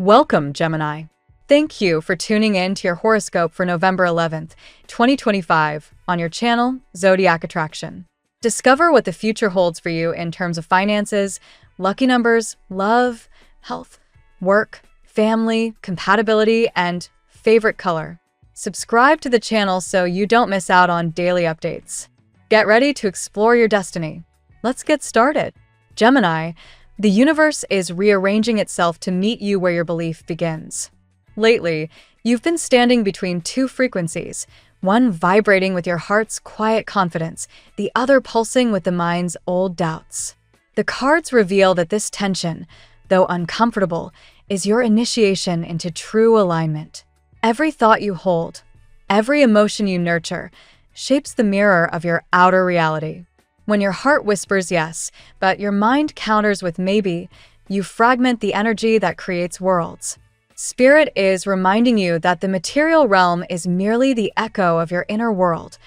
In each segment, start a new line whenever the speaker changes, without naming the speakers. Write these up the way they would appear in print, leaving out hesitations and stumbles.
Welcome, Gemini. Thank you for tuning in to your horoscope for November 11th, 2025, on your channel, Zodiac Attraction. Discover what the future holds for you in terms of finances, lucky numbers, love, health, work, family, compatibility, and favorite color. Subscribe to the channel so you don't miss out on daily updates. Get ready to explore your destiny. Let's get started. Gemini, the universe is rearranging itself to meet you where your belief begins. Lately, you've been standing between two frequencies, one vibrating with your heart's quiet confidence, the other pulsing with the mind's old doubts. The cards reveal that this tension, though uncomfortable, is your initiation into true alignment. Every thought you hold, every emotion you nurture, shapes the mirror of your outer reality. When your heart whispers yes, but your mind counters with maybe, you fragment the energy that creates worlds. Spirit is reminding you that the material realm is merely the echo of your inner world,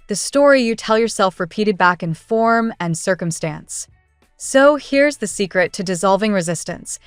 the story you tell yourself repeated back in form and circumstance. So here's the secret to dissolving resistance.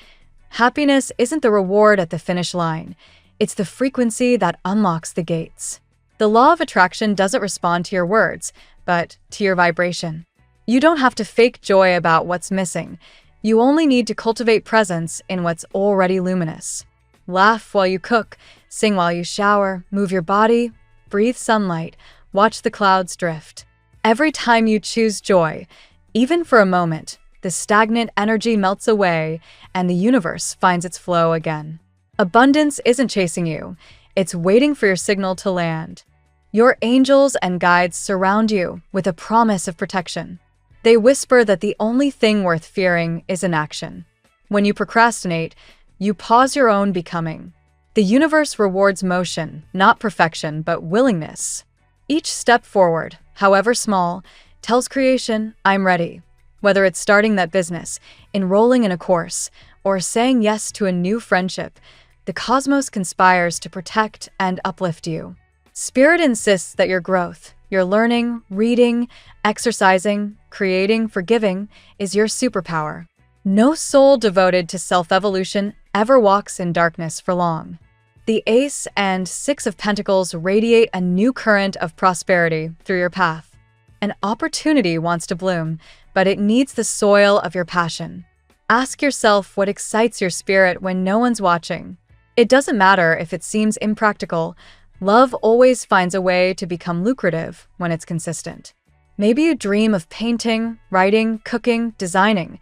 Happiness isn't the reward at the finish line. It's the frequency that unlocks the gates. The law of attraction doesn't respond to your words, but to your vibration. You don't have to fake joy about what's missing. You only need to cultivate presence in what's already luminous. Laugh while you cook, sing while you shower, move your body, breathe sunlight, watch the clouds drift. Every time you choose joy, even for a moment, the stagnant energy melts away and the universe finds its flow again. Abundance isn't chasing you, it's waiting for your signal to land. Your angels and guides surround you with a promise of protection. They whisper that the only thing worth fearing is inaction. When you procrastinate, you pause your own becoming. The universe rewards motion, not perfection, but willingness. Each step forward, however small, tells creation, I'm ready. Whether it's starting that business, enrolling in a course, or saying yes to a new friendship, the cosmos conspires to protect and uplift you. Spirit insists that your growth, your learning, reading, exercising, creating, forgiving, is your superpower. No soul devoted to self-evolution ever walks in darkness for long. The Ace and Six of Pentacles radiate a new current of prosperity through your path. An opportunity wants to bloom, but it needs the soil of your passion. Ask yourself what excites your spirit when no one's watching. It doesn't matter if it seems impractical. Love always finds a way to become lucrative when it's consistent. Maybe you dream of painting, writing, cooking, designing.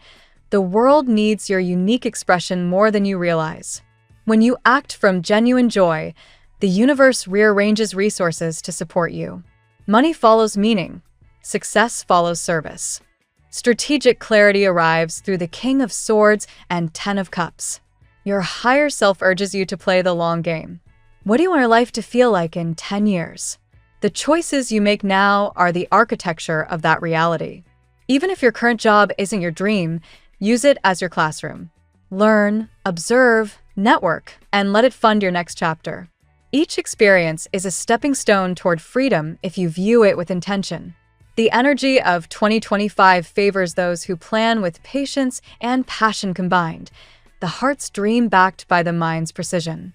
The world needs your unique expression more than you realize. When you act from genuine joy, the universe rearranges resources to support you. Money follows meaning. Success follows service. Strategic clarity arrives through the King of Swords and Ten of Cups. Your higher self urges you to play the long game. What do you want your life to feel like in 10 years? The choices you make now are the architecture of that reality. Even if your current job isn't your dream, use it as your classroom. Learn, observe, network, and let it fund your next chapter. Each experience is a stepping stone toward freedom if you view it with intention. The energy of 2025 favors those who plan with patience and passion combined, the heart's dream backed by the mind's precision.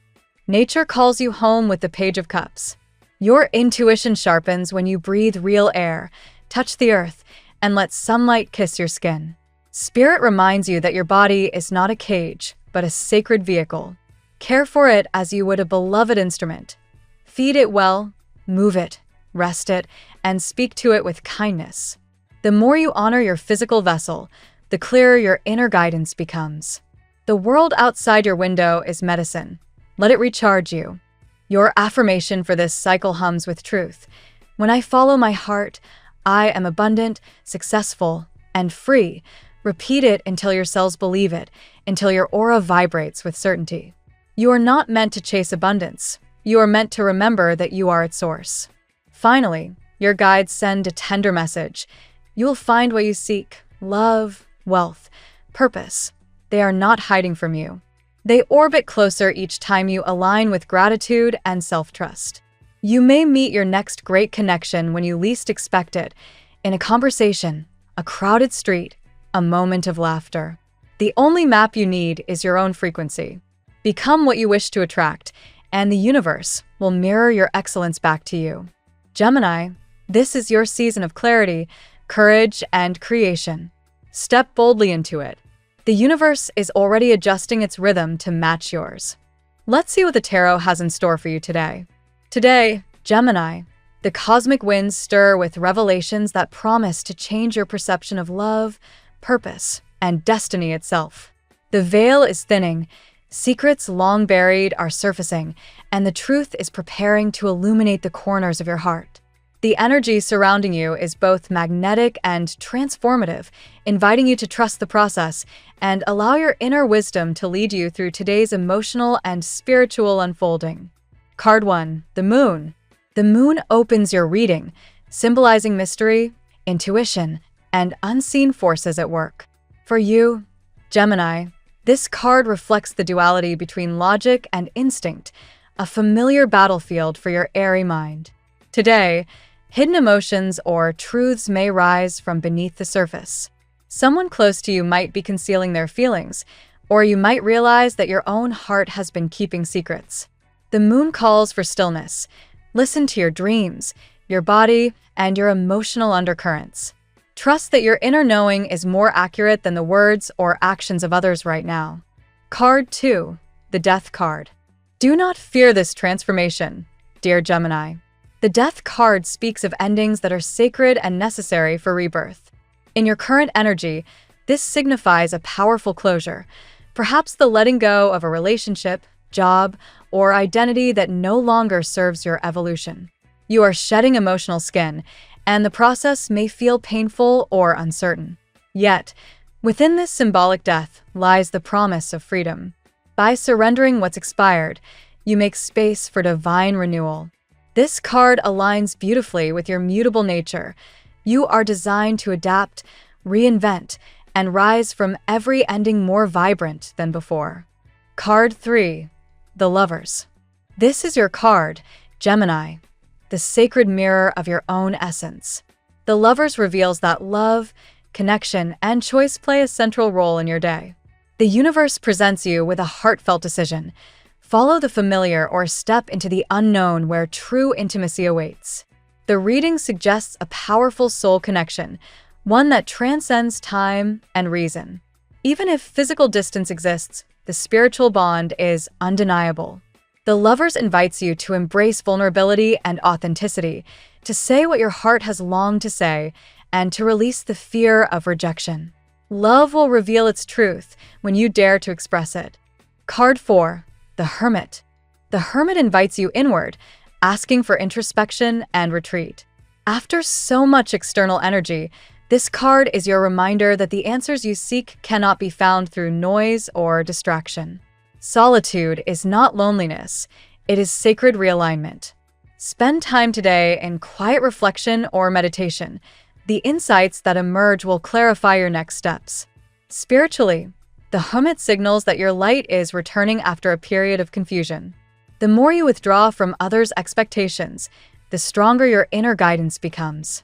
Nature calls you home with the Page of Cups. Your intuition sharpens when you breathe real air, touch the earth, and let sunlight kiss your skin. Spirit reminds you that your body is not a cage, but a sacred vehicle. Care for it as you would a beloved instrument. Feed it well, move it, rest it, and speak to it with kindness. The more you honor your physical vessel, the clearer your inner guidance becomes. The world outside your window is medicine. Let it recharge you. Your affirmation for this cycle hums with truth. When I follow my heart, I am abundant, successful, and free. Repeat it until your cells believe it, until your aura vibrates with certainty. You are not meant to chase abundance. You are meant to remember that you are its source. Finally, your guides send a tender message. You will find what you seek: love, wealth, purpose. They are not hiding from you. They orbit closer each time you align with gratitude and self-trust. You may meet your next great connection when you least expect it, in a conversation, a crowded street, a moment of laughter. The only map you need is your own frequency. Become what you wish to attract, and the universe will mirror your excellence back to you. Gemini, this is your season of clarity, courage, and creation. Step boldly into it. The universe is already adjusting its rhythm to match yours. Let's see what the tarot has in store for you today. Today, Gemini, the cosmic winds stir with revelations that promise to change your perception of love, purpose, and destiny itself. The veil is thinning, secrets long buried are surfacing, and the truth is preparing to illuminate the corners of your heart. The energy surrounding you is both magnetic and transformative, inviting you to trust the process and allow your inner wisdom to lead you through today's emotional and spiritual unfolding. Card 1, the Moon. The moon opens your reading, symbolizing mystery, intuition, and unseen forces at work. For you, Gemini, this card reflects the duality between logic and instinct, a familiar battlefield for your airy mind. Today, hidden emotions or truths may rise from beneath the surface. Someone close to you might be concealing their feelings, or you might realize that your own heart has been keeping secrets. The moon calls for stillness. Listen to your dreams, your body, and your emotional undercurrents. Trust that your inner knowing is more accurate than the words or actions of others right now. Card 2, the Death card. Do not fear this transformation, dear Gemini. The Death card speaks of endings that are sacred and necessary for rebirth. In your current energy, this signifies a powerful closure, perhaps the letting go of a relationship, job, or identity that no longer serves your evolution. You are shedding emotional skin, and the process may feel painful or uncertain. Yet, within this symbolic death lies the promise of freedom. By surrendering what's expired, you make space for divine renewal. This card aligns beautifully with your mutable nature. You are designed to adapt, reinvent, and rise from every ending more vibrant than before. Card 3, the Lovers. This is your card, Gemini, the sacred mirror of your own essence. The Lovers reveals that love, connection, and choice play a central role in your day. The universe presents you with a heartfelt decision. Follow the familiar or step into the unknown where true intimacy awaits. The reading suggests a powerful soul connection, one that transcends time and reason. Even if physical distance exists, the spiritual bond is undeniable. The Lovers invites you to embrace vulnerability and authenticity, to say what your heart has longed to say, and to release the fear of rejection. Love will reveal its truth when you dare to express it. Card 4, the Hermit. The Hermit invites you inward, asking for introspection and retreat. After so much external energy, this card is your reminder that the answers you seek cannot be found through noise or distraction. Solitude is not loneliness, it is sacred realignment. Spend time today in quiet reflection or meditation. The insights that emerge will clarify your next steps. Spiritually, the Hermit signals that your light is returning after a period of confusion. The more you withdraw from others' expectations, the stronger your inner guidance becomes.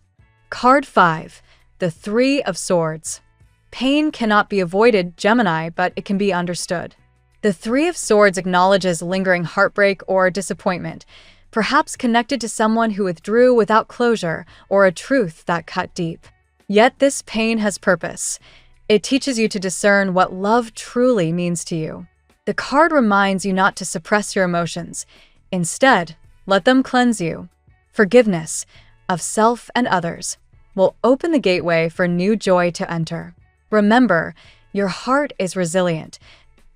Card 5, the Three of Swords. Pain cannot be avoided, Gemini, but it can be understood. The Three of Swords acknowledges lingering heartbreak or disappointment, perhaps connected to someone who withdrew without closure or a truth that cut deep. Yet this pain has purpose. It teaches you to discern what love truly means to you. The card reminds you not to suppress your emotions. Instead, let them cleanse you. Forgiveness of self and others will open the gateway for new joy to enter. Remember, your heart is resilient.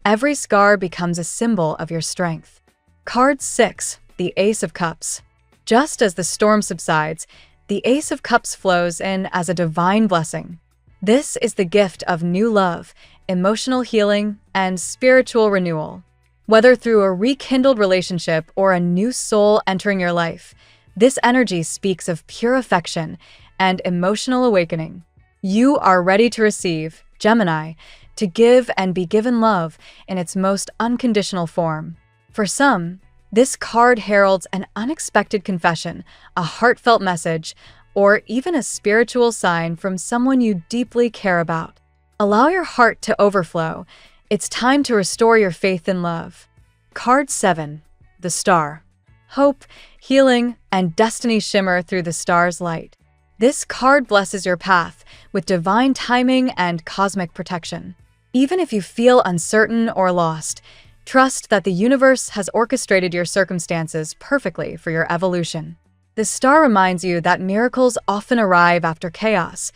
Every scar becomes a symbol of your strength. Card 6, the Ace of Cups. Just as the storm subsides, the Ace of Cups flows in as a divine blessing. This is the gift of new love, emotional healing, and spiritual renewal. Whether through a rekindled relationship or a new soul entering your life, this energy speaks of pure affection and emotional awakening. You are ready to receive, Gemini, to give and be given love in its most unconditional form. For some, this card heralds an unexpected confession, a heartfelt message, or even a spiritual sign from someone you deeply care about. Allow your heart to overflow. It's time to restore your faith in love. Card 7. The Star. Hope, healing, and destiny shimmer through the star's light. This card blesses your path with divine timing and cosmic protection. Even if you feel uncertain or lost, trust that the universe has orchestrated your circumstances perfectly for your evolution. The star reminds you that miracles often arrive after chaos,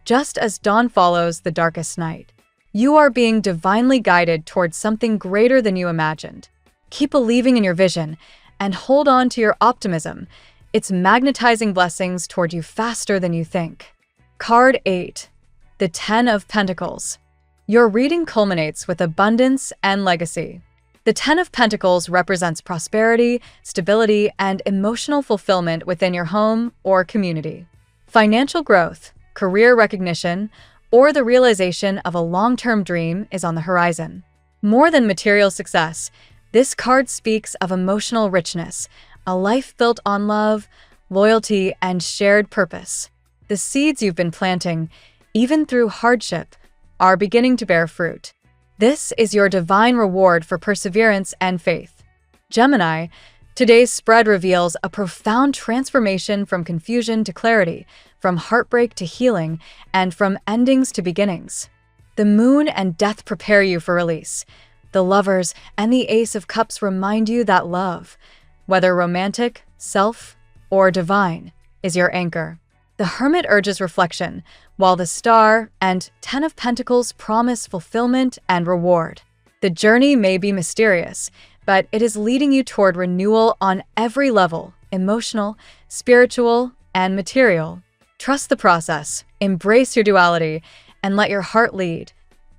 just as dawn follows the darkest night. You are being divinely guided towards something greater than you imagined. Keep believing in your vision and hold on to your optimism. It's magnetizing blessings toward you faster than you think. Card 8. The 10 of Pentacles. Your reading culminates with abundance and legacy. The 10 of Pentacles represents prosperity, stability, and emotional fulfillment within your home or community. Financial growth, career recognition, or the realization of a long-term dream is on the horizon. More than material success, this card speaks of emotional richness, a life built on love, loyalty, and shared purpose. The seeds you've been planting, even through hardship, are beginning to bear fruit. This is your divine reward for perseverance and faith. Gemini, today's spread reveals a profound transformation from confusion to clarity, from heartbreak to healing, and from endings to beginnings. The Moon and Death prepare you for release. The Lovers and the Ace of Cups remind you that love, whether romantic, self, or divine, is your anchor. The Hermit urges reflection, while the Star and 10 of Pentacles promise fulfillment and reward. The journey may be mysterious, but it is leading you toward renewal on every level: emotional, spiritual, and material. Trust the process, embrace your duality, and let your heart lead.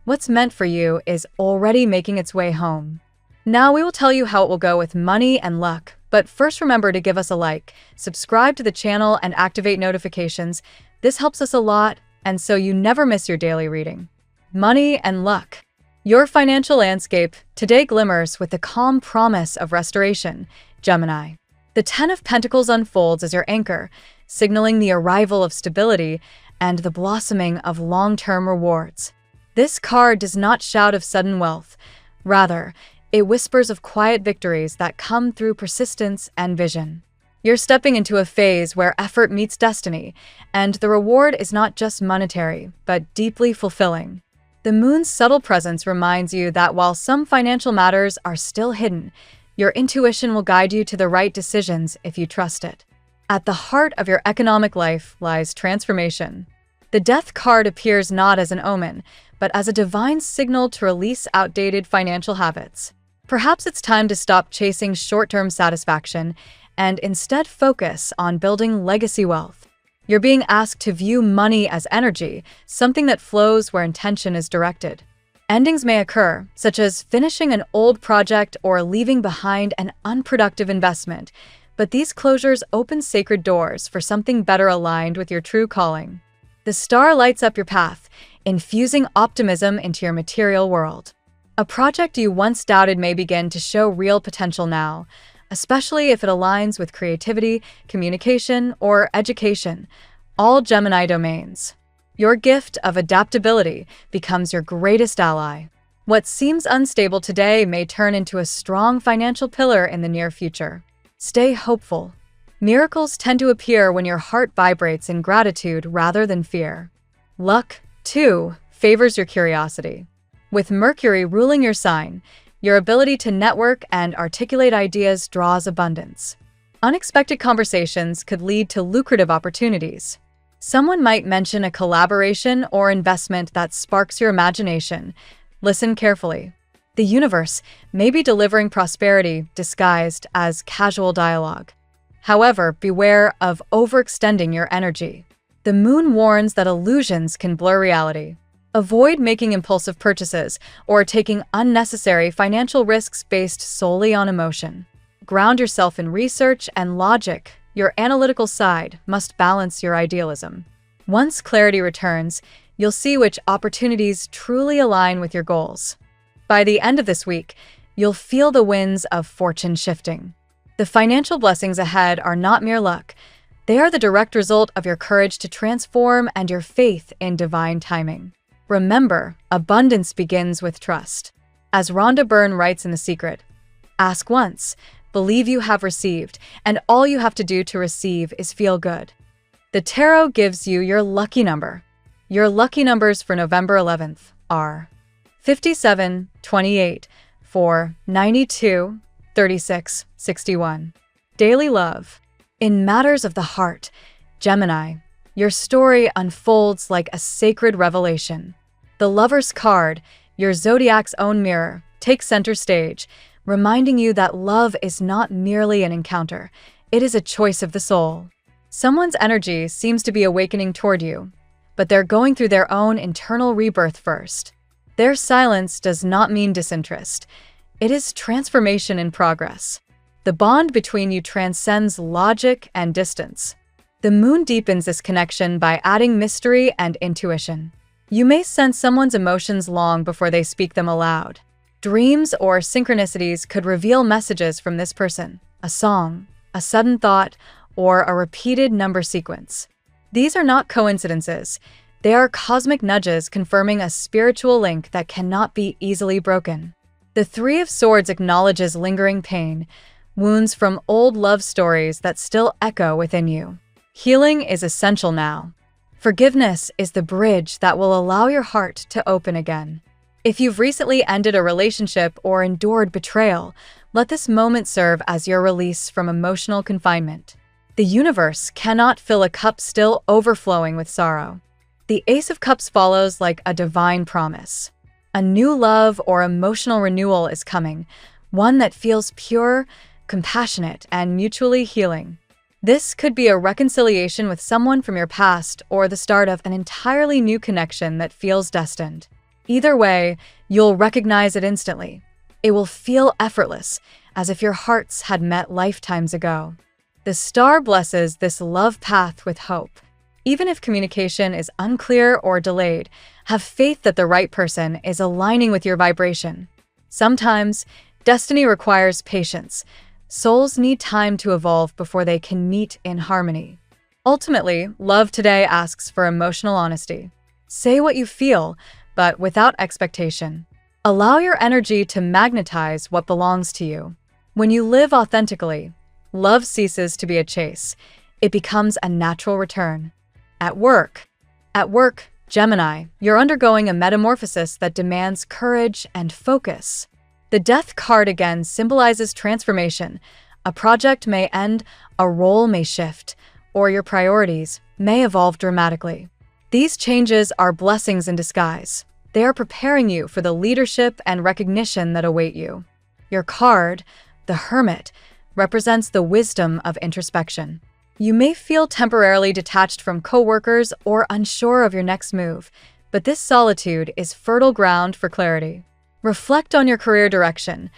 What's meant for you is already making its way home. Now we will tell you how it will go with money and luck, but first remember to give us a like, subscribe to the channel, and activate notifications. This helps us a lot, and so you never miss your daily reading. Money and luck. Your financial landscape today glimmers with the calm promise of restoration, Gemini. The 10 of Pentacles unfolds as your anchor, signaling the arrival of stability and the blossoming of long-term rewards. This card does not shout of sudden wealth. Rather, it whispers of quiet victories that come through persistence and vision. You're stepping into a phase where effort meets destiny, and the reward is not just monetary, but deeply fulfilling. The Moon's subtle presence reminds you that while some financial matters are still hidden, your intuition will guide you to the right decisions if you trust it. At the heart of your economic life lies transformation. The Death card appears not as an omen, but as a divine signal to release outdated financial habits. Perhaps it's time to stop chasing short-term satisfaction and instead focus on building legacy wealth. You're being asked to view money as energy, something that flows where intention is directed. Endings may occur, such as finishing an old project or leaving behind an unproductive investment, but these closures open sacred doors for something better aligned with your true calling. The Star lights up your path, infusing optimism into your material world. A project you once doubted may begin to show real potential now, especially if it aligns with creativity, communication, or education, all Gemini domains. Your gift of adaptability becomes your greatest ally. What seems unstable today may turn into a strong financial pillar in the near future. Stay hopeful. Miracles tend to appear when your heart vibrates in gratitude rather than fear. Luck, too, favors your curiosity. With Mercury ruling your sign, your ability to network and articulate ideas draws abundance. Unexpected conversations could lead to lucrative opportunities. Someone might mention a collaboration or investment that sparks your imagination. Listen carefully. The universe may be delivering prosperity disguised as casual dialogue. However, beware of overextending your energy. The Moon warns that illusions can blur reality. Avoid making impulsive purchases or taking unnecessary financial risks based solely on emotion. Ground yourself in research and logic. Your analytical side must balance your idealism. Once clarity returns, you'll see which opportunities truly align with your goals. By the end of this week, you'll feel the winds of fortune shifting. The financial blessings ahead are not mere luck. They are the direct result of your courage to transform and your faith in divine timing. Remember, abundance begins with trust. As Rhonda Byrne writes in The Secret, Ask once, believe you have received, and all you have to do to receive is feel good. The tarot gives you your lucky number. Your lucky numbers for November 11th are 57, 28, 4, 92, 36, 61. Daily love. In matters of the heart, Gemini, your story unfolds like a sacred revelation. The Lover's card, your zodiac's own mirror, takes center stage, reminding you that love is not merely an encounter, it is a choice of the soul. Someone's energy seems to be awakening toward you, but they're going through their own internal rebirth first. Their silence does not mean disinterest. It is transformation in progress. The bond between you transcends logic and distance. The moon deepens this connection by adding mystery and intuition. You may sense someone's emotions long before they speak them aloud. Dreams or synchronicities could reveal messages from this person, a song, a sudden thought, or a repeated number sequence. These are not coincidences. They are cosmic nudges confirming a spiritual link that cannot be easily broken. The Three of Swords acknowledges lingering pain, wounds from old love stories that still echo within you. Healing is essential now. Forgiveness is the bridge that will allow your heart to open again. If you've recently ended a relationship or endured betrayal, let this moment serve as your release from emotional confinement. The universe cannot fill a cup still overflowing with sorrow. The Ace of Cups follows like a divine promise. A new love or emotional renewal is coming, one that feels pure, compassionate, and mutually healing. This could be a reconciliation with someone from your past or the start of an entirely new connection that feels destined. Either way, you'll recognize it instantly. It will feel effortless, as if your hearts had met lifetimes ago. The star blesses this love path with hope. Even if communication is unclear or delayed, have faith that the right person is aligning with your vibration. Sometimes, destiny requires patience. Souls need time to evolve before they can meet in harmony. Ultimately, love today asks for emotional honesty. Say what you feel, but without expectation. Allow your energy to magnetize what belongs to you. When you live authentically, love ceases to be a chase. It becomes a natural return. At work, Gemini, you're undergoing a metamorphosis that demands courage and focus. The Death card again symbolizes transformation. A project may end, a role may shift, or your priorities may evolve dramatically. These changes are blessings in disguise. They are preparing you for the leadership and recognition that await you. Your card, the Hermit, represents the wisdom of introspection. You may feel temporarily detached from coworkers or unsure of your next move, but this solitude is fertile ground for clarity. Reflect on your career direction.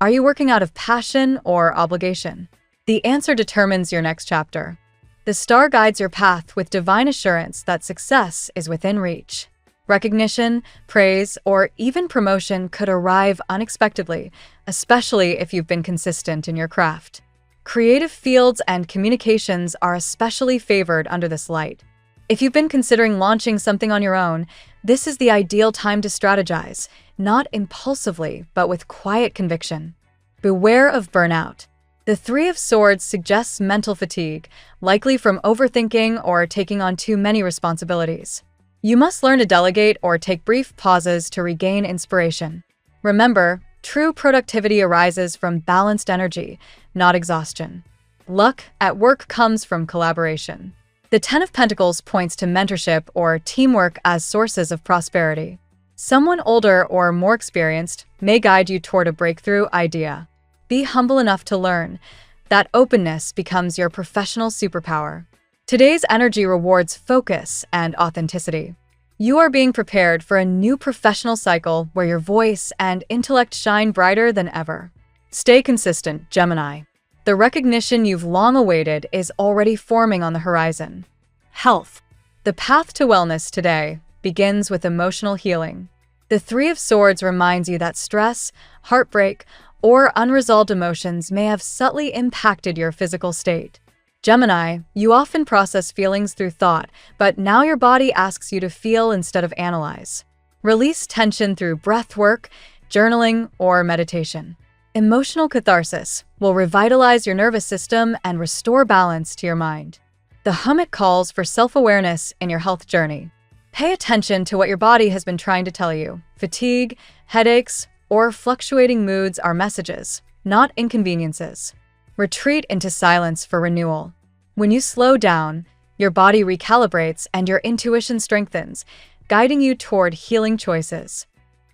Are you working out of passion or obligation? The answer determines your next chapter. The star guides your path with divine assurance that success is within reach. Recognition, praise, or even promotion could arrive unexpectedly, especially if you've been consistent in your craft. Creative fields and communications are especially favored under this light. If you've been considering launching something on your own, this is the ideal time to strategize, not impulsively, but with quiet conviction. Beware of burnout. The Three of Swords suggests mental fatigue, likely from overthinking or taking on too many responsibilities. You must learn to delegate or take brief pauses to regain inspiration. Remember, true productivity arises from balanced energy, not exhaustion. Luck at work comes from collaboration. The Ten of Pentacles points to mentorship or teamwork as sources of prosperity. Someone older or more experienced may guide you toward a breakthrough idea. Be humble enough to learn. That openness becomes your professional superpower. Today's energy rewards focus and authenticity. You are being prepared for a new professional cycle where your voice and intellect shine brighter than ever. Stay consistent, Gemini. The recognition you've long awaited is already forming on the horizon. Health. The path to wellness today begins with emotional healing. The Three of Swords reminds you that stress, heartbreak, or unresolved emotions may have subtly impacted your physical state. Gemini, you often process feelings through thought, but now your body asks you to feel instead of analyze. Release tension through breath work, journaling, or meditation. Emotional catharsis will revitalize your nervous system and restore balance to your mind. The hermit calls for self-awareness in your health journey. Pay attention to what your body has been trying to tell you. Fatigue, headaches, or fluctuating moods are messages, not inconveniences. Retreat into silence for renewal. When you slow down, your body recalibrates and your intuition strengthens, guiding you toward healing choices.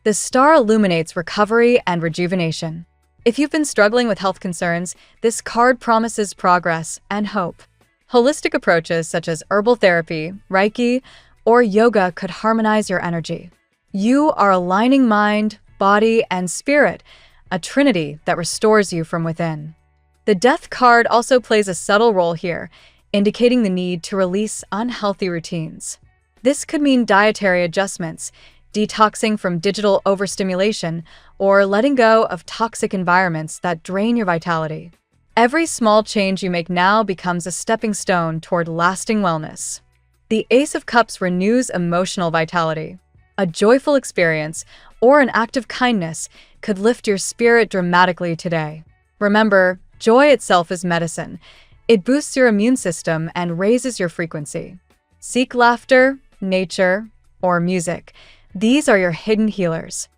The star illuminates recovery and rejuvenation. If you've been struggling with health concerns, this card promises progress and hope. Holistic approaches such as herbal therapy, Reiki, or yoga could harmonize your energy. You are aligning mind, body, and spirit, a trinity that restores you from within. The Death card also plays a subtle role here, indicating the need to release unhealthy routines. This could mean dietary adjustments, detoxing from digital overstimulation, or letting go of toxic environments that drain your vitality. Every small change you make now becomes a stepping stone toward lasting wellness. The Ace of Cups renews emotional vitality. A joyful experience or an act of kindness could lift your spirit dramatically today. Remember, joy itself is medicine. It boosts your immune system and raises your frequency. Seek laughter, nature, or music. These are your hidden healers.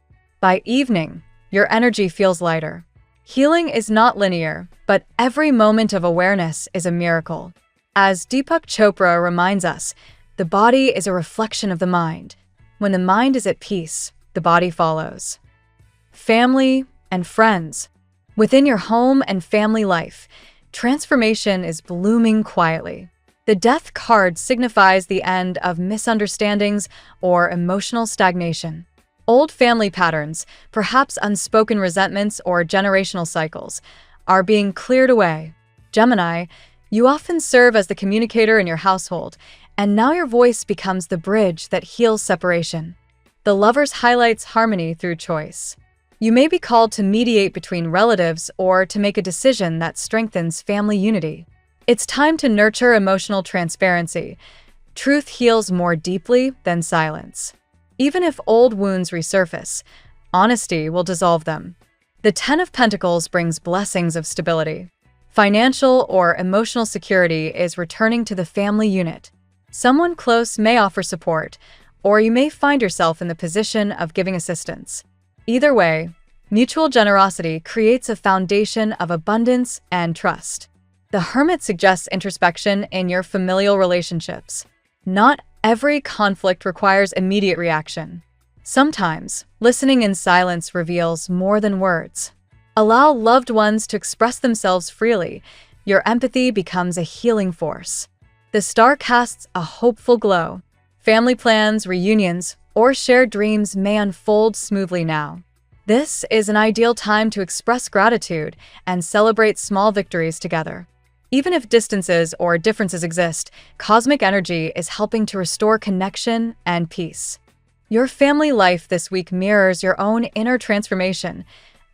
By evening, your energy feels lighter. Healing is not linear, but every moment of awareness is a miracle. As Deepak Chopra reminds us, the body is a reflection of the mind. When the mind is at peace, the body follows. Family and friends. Within your home and family life, transformation is blooming quietly. The Death card signifies the end of misunderstandings or emotional stagnation. Old family patterns, perhaps unspoken resentments or generational cycles, are being cleared away. Gemini, you often serve as the communicator in your household, and now your voice becomes the bridge that heals separation. The Lovers highlights harmony through choice. You may be called to mediate between relatives or to make a decision that strengthens family unity. It's time to nurture emotional transparency. Truth heals more deeply than silence. Even if old wounds resurface, honesty will dissolve them. The Ten of Pentacles brings blessings of stability. Financial or emotional security is returning to the family unit. Someone close may offer support, or you may find yourself in the position of giving assistance. Either way, mutual generosity creates a foundation of abundance and trust. The Hermit suggests introspection in your familial relationships. Not every conflict requires immediate reaction. Sometimes, listening in silence reveals more than words. Allow loved ones to express themselves freely. Your empathy becomes a healing force. The star casts a hopeful glow. Family plans, reunions, or shared dreams may unfold smoothly now. This is an ideal time to express gratitude and celebrate small victories together. Even if distances or differences exist, cosmic energy is helping to restore connection and peace. Your family life this week mirrors your own inner transformation.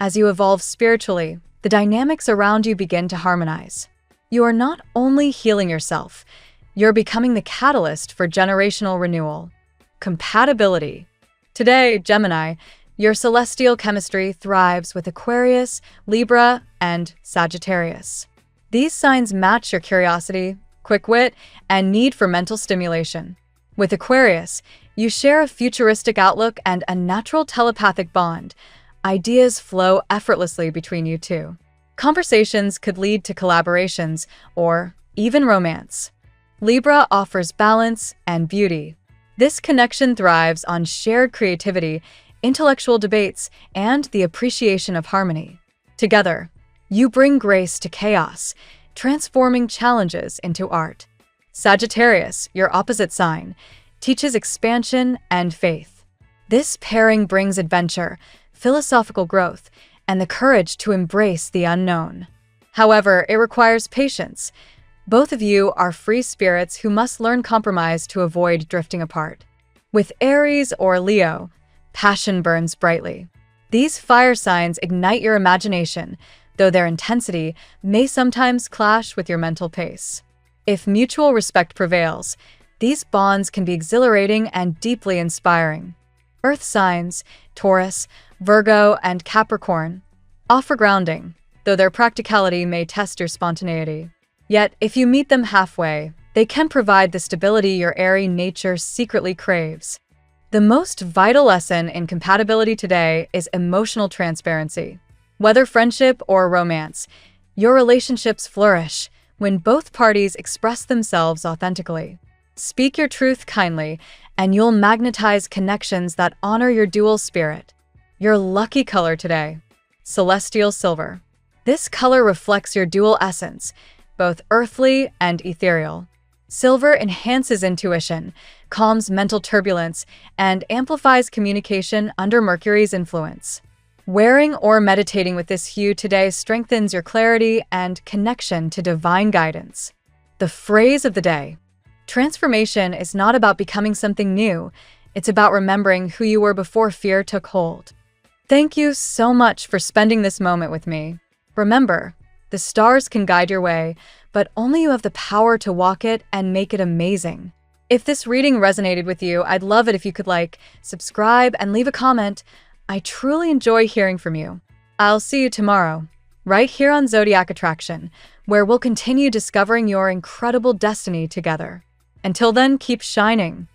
As you evolve spiritually, the dynamics around you begin to harmonize. You are not only healing yourself, you're becoming the catalyst for generational renewal. Compatibility. Today, Gemini, your celestial chemistry thrives with Aquarius, Libra, and Sagittarius. These signs match your curiosity, quick wit, and need for mental stimulation. With Aquarius, you share a futuristic outlook and a natural telepathic bond. Ideas flow effortlessly between you two. Conversations could lead to collaborations or even romance. Libra offers balance and beauty. This connection thrives on shared creativity, intellectual debates, and the appreciation of harmony. Together, you bring grace to chaos, transforming challenges into art. Sagittarius, your opposite sign, teaches expansion and faith. This pairing brings adventure, philosophical growth, and the courage to embrace the unknown. However, it requires patience. Both of you are free spirits who must learn compromise to avoid drifting apart. With Aries or Leo, passion burns brightly. These fire signs ignite your imagination, though their intensity may sometimes clash with your mental pace. If mutual respect prevails, these bonds can be exhilarating and deeply inspiring. Earth signs, Taurus, Virgo, and Capricorn, offer grounding, though their practicality may test your spontaneity. Yet, if you meet them halfway, they can provide the stability your airy nature secretly craves. The most vital lesson in compatibility today is emotional transparency. Whether friendship or romance, your relationships flourish when both parties express themselves authentically. Speak your truth kindly, and you'll magnetize connections that honor your dual spirit. Your lucky color today: celestial silver. This color reflects your dual essence, both earthly and ethereal. Silver enhances intuition, calms mental turbulence, and amplifies communication under Mercury's influence. Wearing or meditating with this hue today strengthens your clarity and connection to divine guidance. The phrase of the day: transformation is not about becoming something new, it's about remembering who you were before fear took hold. Thank you so much for spending this moment with me. Remember, the stars can guide your way, but only you have the power to walk it and make it amazing. If this reading resonated with you, I'd love it if you could like, subscribe, and leave a comment. I truly enjoy hearing from you. I'll see you tomorrow, right here on Zodiac Attraction, where we'll continue discovering your incredible destiny together. Until then, keep shining.